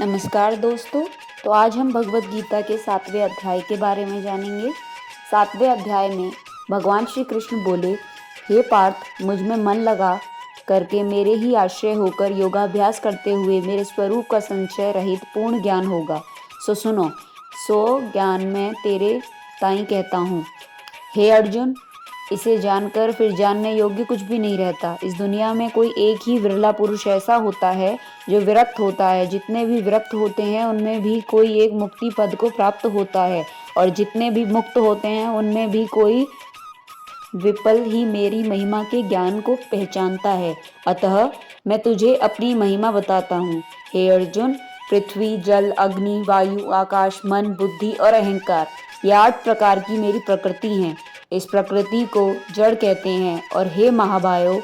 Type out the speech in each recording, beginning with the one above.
नमस्कार दोस्तों। तो आज हम भगवत गीता के 7वें अध्याय के बारे में जानेंगे। 7वें अध्याय में भगवान श्री कृष्ण बोले, हे पार्थ, मुझ में मन लगा करके मेरे ही आश्रय होकर योगाभ्यास करते हुए मेरे स्वरूप का संशय रहित पूर्ण ज्ञान होगा। सो सुनो, सो ज्ञान मैं तेरे ताई कहता हूँ। हे अर्जुन, इसे जानकर फिर जानने योग्य कुछ भी नहीं रहता। इस दुनिया में कोई एक ही विरला पुरुष ऐसा होता है जो विरक्त होता है। जितने भी विरक्त होते हैं उनमें भी कोई एक मुक्ति पद को प्राप्त होता है, और जितने भी मुक्त होते हैं उनमें भी कोई विपल ही मेरी महिमा के ज्ञान को पहचानता है। अतः मैं तुझे अपनी महिमा बताता हूँ। हे अर्जुन, पृथ्वी, जल, अग्नि, वायु, आकाश, मन, बुद्धि और अहंकार, ये 8 प्रकार की मेरी प्रकृति हैं। इस प्रकृति को जड़ कहते हैं। और हे महाबाहो,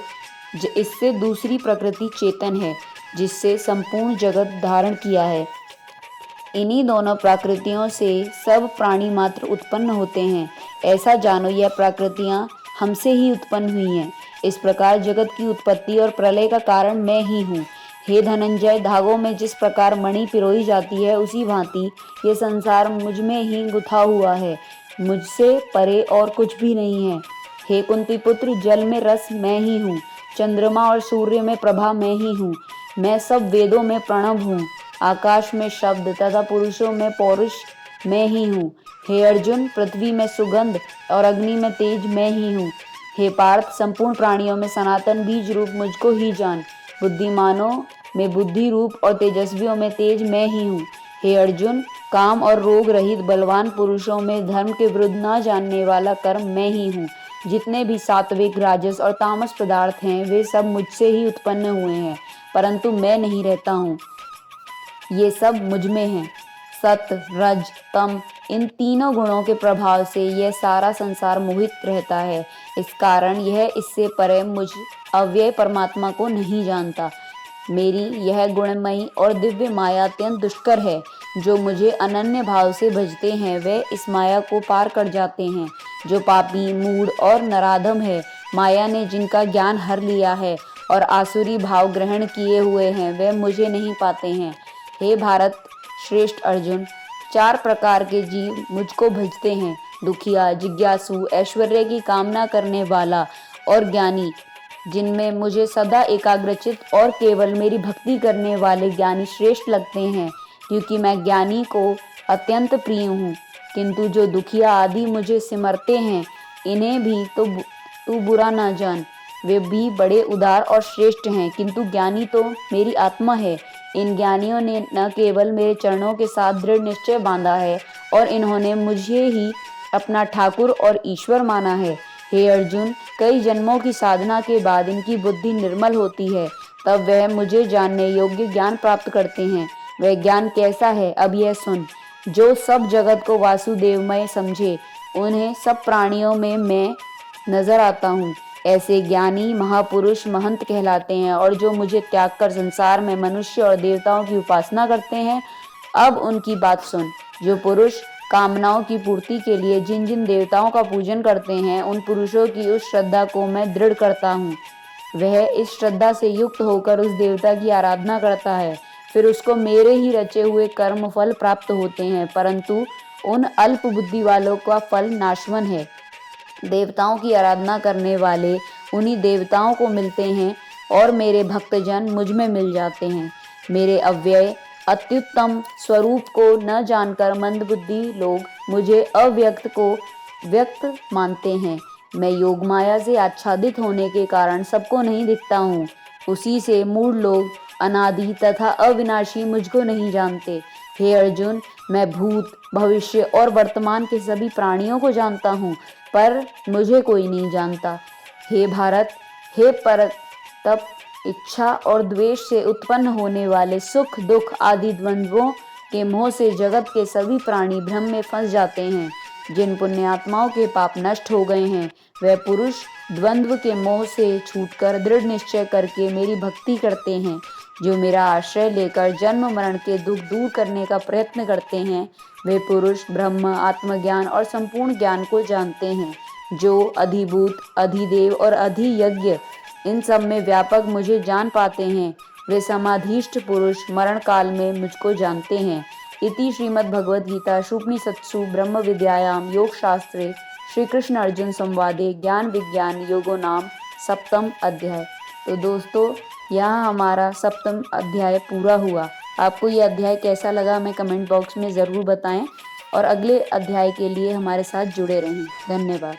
इससे दूसरी प्रकृति चेतन है, जिससे संपूर्ण जगत धारण किया है। इन्हीं दोनों प्रकृतियों से सब प्राणी मात्र उत्पन्न होते हैं। ऐसा जानो, यह प्रकृतियां हमसे ही उत्पन्न हुई हैं। इस प्रकार जगत की उत्पत्ति और प्रलय का कारण मैं ही हूँ। हे धनंजय, धागों में जिस प्रकार मणि पिरोई जाती है, उसी भांति ये संसार मुझ में ही गुथा हुआ है। मुझसे परे और कुछ भी नहीं है। हे कुंती पुत्र, जल में रस मैं ही हूँ। चंद्रमा और सूर्य में प्रभा मैं ही हूँ। मैं सब वेदों में प्रणव हूँ। आकाश में शब्द तथा पुरुषों में पौरुष मैं ही हूँ। हे अर्जुन, पृथ्वी में सुगंध और अग्नि में तेज मैं ही हूँ। हे पार्थ, संपूर्ण प्राणियों में सनातन बीज रूप मुझको ही जान। बुद्धिमानों में बुद्धि रूप और तेजस्वियों में तेज मैं ही हूँ। हे अर्जुन, काम और रोग रहित बलवान पुरुषों में धर्म के विरुद्ध न जानने वाला कर्म मैं ही हूँ। जितने भी सात्विक, राजस और तामस पदार्थ हैं, वे सब मुझसे ही उत्पन्न हुए हैं, परंतु मैं नहीं रहता हूँ। ये सब मुझ में हैं। सत, रज, तम, इन तीनों गुणों के प्रभाव से यह सारा संसार मोहित रहता है। इस कारण यह इससे परे मुझ अव्यय परमात्मा को नहीं जानता। मेरी यह गुणमयी और दिव्य माया अत्यंत दुष्कर है। जो मुझे अनन्य भाव से भजते हैं वे इस माया को पार कर जाते हैं। जो पापी, मूढ़ और नराधम है, माया ने जिनका ज्ञान हर लिया है और आसुरी भाव ग्रहण किए हुए हैं, वे मुझे नहीं पाते हैं। हे भारत श्रेष्ठ अर्जुन, 4 प्रकार के जीव मुझको भजते हैं। दुखिया, जिज्ञासु, ऐश्वर्य की कामना करने वाला और ज्ञानी, जिनमें मुझे सदा एकाग्रचित और केवल मेरी भक्ति करने वाले ज्ञानी श्रेष्ठ लगते हैं, क्योंकि मैं ज्ञानी को अत्यंत प्रिय हूँ। किंतु जो दुखिया आदि मुझे सिमरते हैं, इन्हें भी तो तू बुरा ना जान। वे भी बड़े उदार और श्रेष्ठ हैं, किंतु ज्ञानी तो मेरी आत्मा है। इन ज्ञानियों ने न केवल मेरे चरणों के साथ दृढ़ निश्चय बांधा है, और इन्होंने मुझे ही अपना ठाकुर और ईश्वर माना है। हे अर्जुन, कई जन्मों की साधना के बाद इनकी बुद्धि निर्मल होती है, तब वह मुझे जानने योग्य ज्ञान प्राप्त करते हैं। वह ज्ञान कैसा है, अब यह सुन। जो सब जगत को वासुदेवमय समझे, उन्हें सब प्राणियों में मैं नजर आता हूँ। ऐसे ज्ञानी महापुरुष महंत कहलाते हैं। और जो मुझे त्याग कर संसार में मनुष्य और देवताओं की उपासना करते हैं, अब उनकी बात सुन। जो पुरुष कामनाओं की पूर्ति के लिए जिन जिन देवताओं का पूजन करते हैं, उन पुरुषों की उस श्रद्धा को मैं दृढ़ करता हूँ। वह इस श्रद्धा से युक्त होकर उस देवता की आराधना करता है, फिर उसको मेरे ही रचे हुए कर्म फल प्राप्त होते हैं, परंतु उन अल्प बुद्धि वालों का फल नाशवन है। देवताओं की आराधना करने वाले उन्हीं देवताओं को मिलते हैं, और मेरे भक्तजन मुझ में मिल जाते हैं। मेरे अव्यय अत्युत्तम स्वरूप को न जानकर मंदबुद्धि लोग मुझे अव्यक्त को व्यक्त मानते हैं। मैं योग माया से आच्छादित होने के कारण सबको नहीं दिखता हूँ। उसी से मूढ़ लोग अनादि तथा अविनाशी मुझको नहीं जानते। हे अर्जुन, मैं भूत, भविष्य और वर्तमान के सभी प्राणियों को जानता हूँ, पर मुझे कोई नहीं जानता। हे भारत, हे परतप, इच्छा और द्वेष से उत्पन्न होने वाले सुख, दुख आदि द्वंद्वों के मोह से जगत के सभी प्राणी भ्रम में फंस जाते हैं। जिन पुण्यात्माओं के पाप नष्ट हो गए हैं, वह पुरुष द्वंद्व के मोह से छूटकर दृढ़ निश्चय करके मेरी भक्ति करते हैं। जो मेरा आश्रय लेकर जन्म मरण के दुख दूर करने का प्रयत्न करते हैं, वे पुरुष ब्रह्म, आत्मज्ञान और संपूर्ण ज्ञान को जानते हैं। जो अधिभूत, अधिदेव और अधियज्ञ, इन सब में व्यापक मुझे जान पाते हैं, वे समाधिष्ठ पुरुष मरण काल में मुझको जानते हैं। इति श्रीमद्भगवद्गीता उपनिषत्सु ब्रह्म विद्यायां योग शास्त्रे श्री कृष्ण अर्जुन संवादे ज्ञान विज्ञान योगो नाम सप्तम अध्याय। तो दोस्तों, यहाँ हमारा सप्तम अध्याय पूरा हुआ। आपको ये अध्याय कैसा लगा हमें कमेंट बॉक्स में ज़रूर बताएं और अगले अध्याय के लिए हमारे साथ जुड़े रहें। धन्यवाद।